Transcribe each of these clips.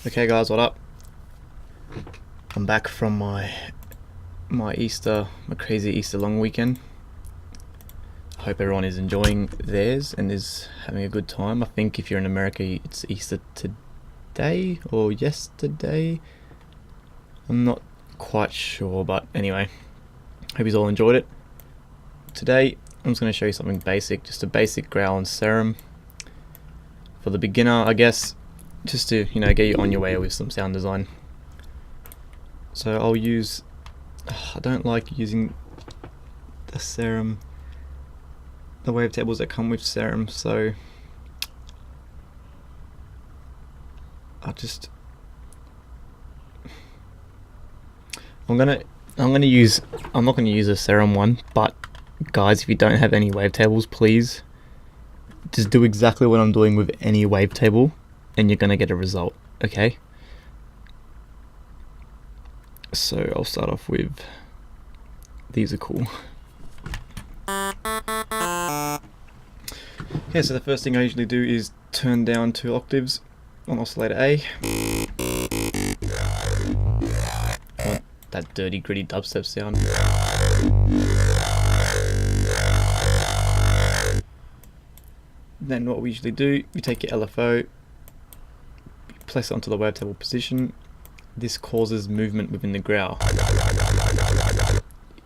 Okay guys, what up? I'm back from my crazy Easter long weekend. I hope everyone is enjoying theirs and is having a good time. I think if you're in America, it's Easter today or yesterday. I'm not quite sure, but anyway, hope you all enjoyed it. Today, I'm just going to show you something basic, just a basic growl and serum for the beginner, I guess, just to, get you on your way with some sound design. So I'll use, I don't like using the serum, the wavetables that come with serum, so I'm not gonna use a serum one, but guys, if you don't have any wavetables, please just do exactly what I'm doing with any wavetable and you're gonna get a result, okay? So I'll start off with, these are cool. Okay, so the first thing I usually do is turn down 2 octaves on oscillator A. I want that dirty, gritty dubstep sound. Then what we usually do, you take your LFO, you place it onto the wavetable position. This causes movement within the growl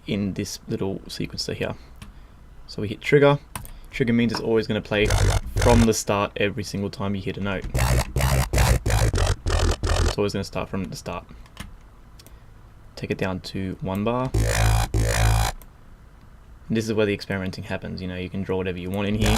in this little sequencer here. So we hit trigger. Trigger means it's always going to play from the start every single time you hit a note. It's always going to start from the start. Take it down to 1 bar. And this is where the experimenting happens. You can draw whatever you want in here.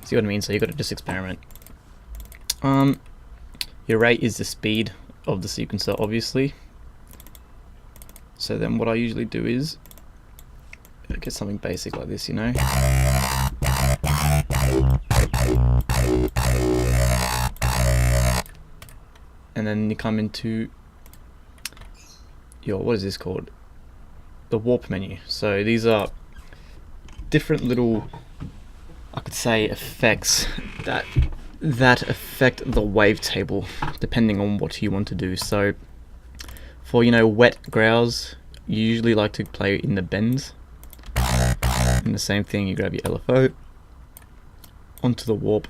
See what I mean? So you got to just experiment. Your rate is the speed of the sequencer, obviously. So then what I usually do is get something basic like this, And then you come into your, what is this called? The warp menu. So these are different little, I could say, effects that affect the wavetable depending on what you want to do. So for wet growls, you usually like to play in the bends. And the same thing, you grab your LFO onto the warp.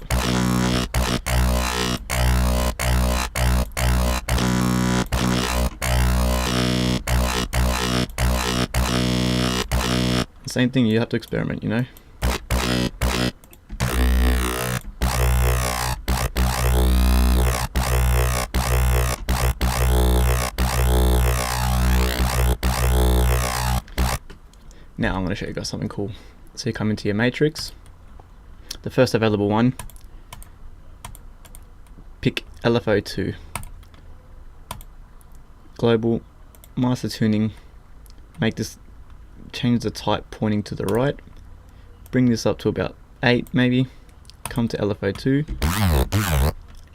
Same thing, you have to experiment, Now I'm going to show you guys something cool. So you come into your matrix, the first available one, pick LFO2, global, master tuning, make this, change the type pointing to the right, bring this up to about 8 maybe, come to LFO2,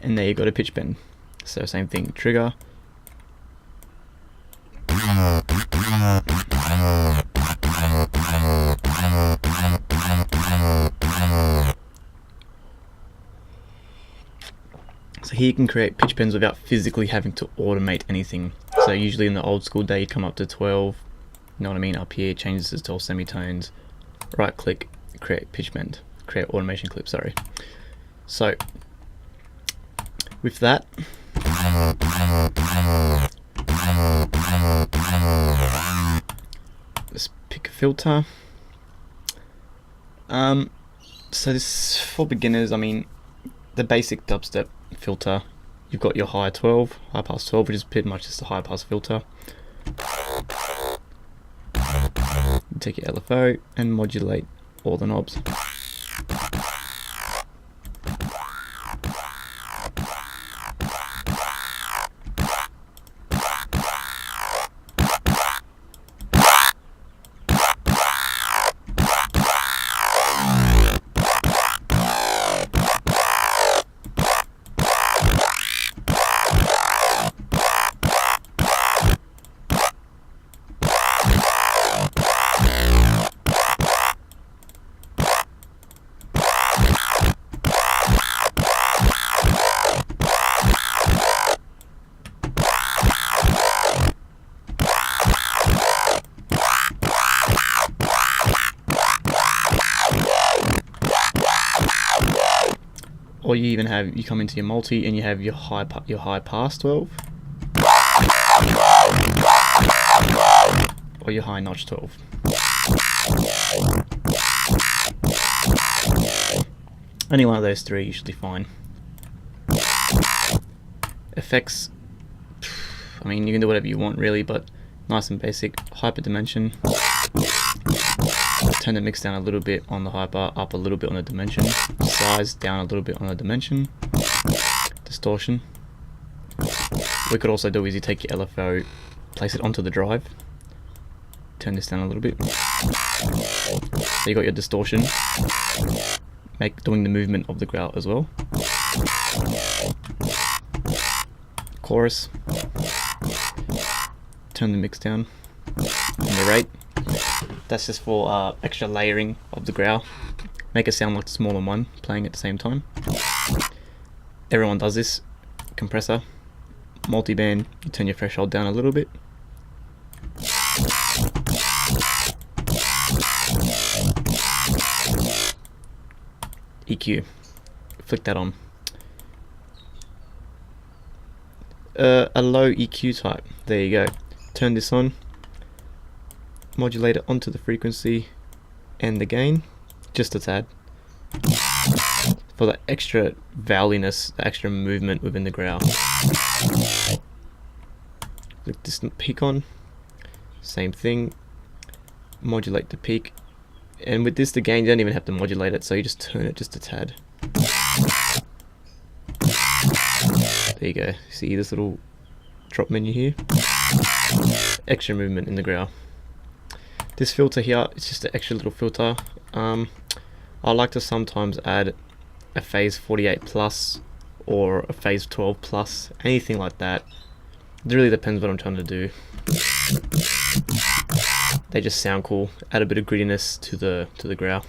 and there you got a pitch bend. So same thing, trigger, so here you can create pitch bends without physically having to automate anything. So usually in the old school day you'd come up to 12, up here, change this to all semitones, right click, create pitch bend, create automation clip, sorry. So with that, let's pick a filter. So this for beginners, the basic dubstep filter, you've got your high pass 12, which is pretty much just a high pass filter. You take your LFO and modulate all the knobs. or you even have, you come into your multi and you have your high pass 12, or your high notch 12. Any one of those three usually fine. Effects, I mean, you can do whatever you want really, but nice and basic. Hyper dimension. Turn the mix down a little bit on the hyper, up a little bit on the dimension. Size down a little bit on the dimension. Distortion. We could also do is you take your LFO, place it onto the drive. Turn this down a little bit. So you got your distortion. Doing the movement of the growl as well. Chorus. Turn the mix down. And the rate. That's just for extra layering of the growl. Make it sound like the smaller one playing at the same time. Everyone does this. Compressor. Multiband. You turn your threshold down a little bit. EQ. Flick that on. A low EQ type. There you go. Turn this on. Modulate it onto the frequency and the gain. Just a tad. For the extra vowliness, the extra movement within the growl. Flick this peak on. Same thing. Modulate the peak. And with this, the gain, you don't even have to modulate it, so you just turn it just a tad. There you go. See this little drop menu here? Extra movement in the growl. This filter here, it's just an extra little filter. I like to sometimes add a phase 48 plus or a phase 12 plus, anything like that. It really depends what I'm trying to do. They just sound cool. Add a bit of grittiness to the growl.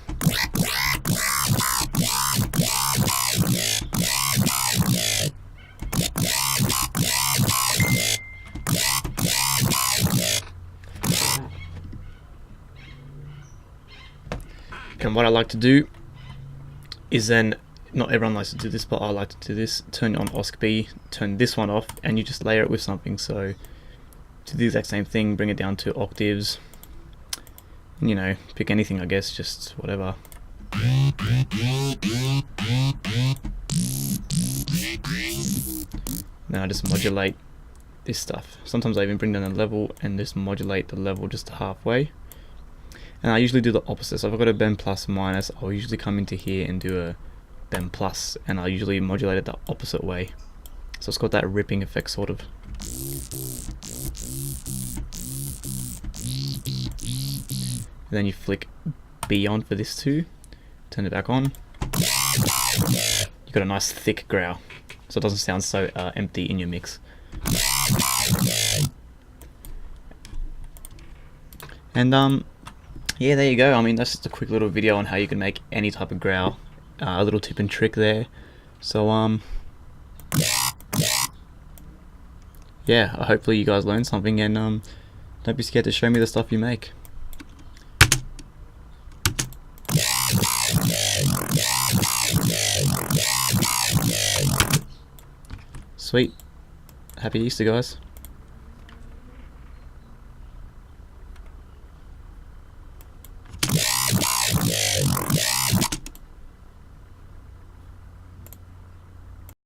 And what I like to do is then, not everyone likes to do this, but I like to do this. Turn on OSC-B, turn this one off, and you just layer it with something. So to do the exact same thing, bring it down to octaves. You know, pick anything, I guess, just whatever. Now I just modulate this stuff. Sometimes I even bring down the level and just modulate the level just halfway. And I usually do the opposite. So if I've got a bend plus minus, I'll usually come into here and do a bend plus, and I usually modulate it the opposite way. So it's got that ripping effect sort of. And then you flick B on for this too, turn it back on. You got a nice thick growl, so it doesn't sound so empty in your mix. And yeah, there you go. I mean, that's just a quick little video on how you can make any type of growl. A little tip and trick there. So yeah, hopefully you guys learned something, and don't be scared to show me the stuff you make. Sweet. Happy Easter, guys.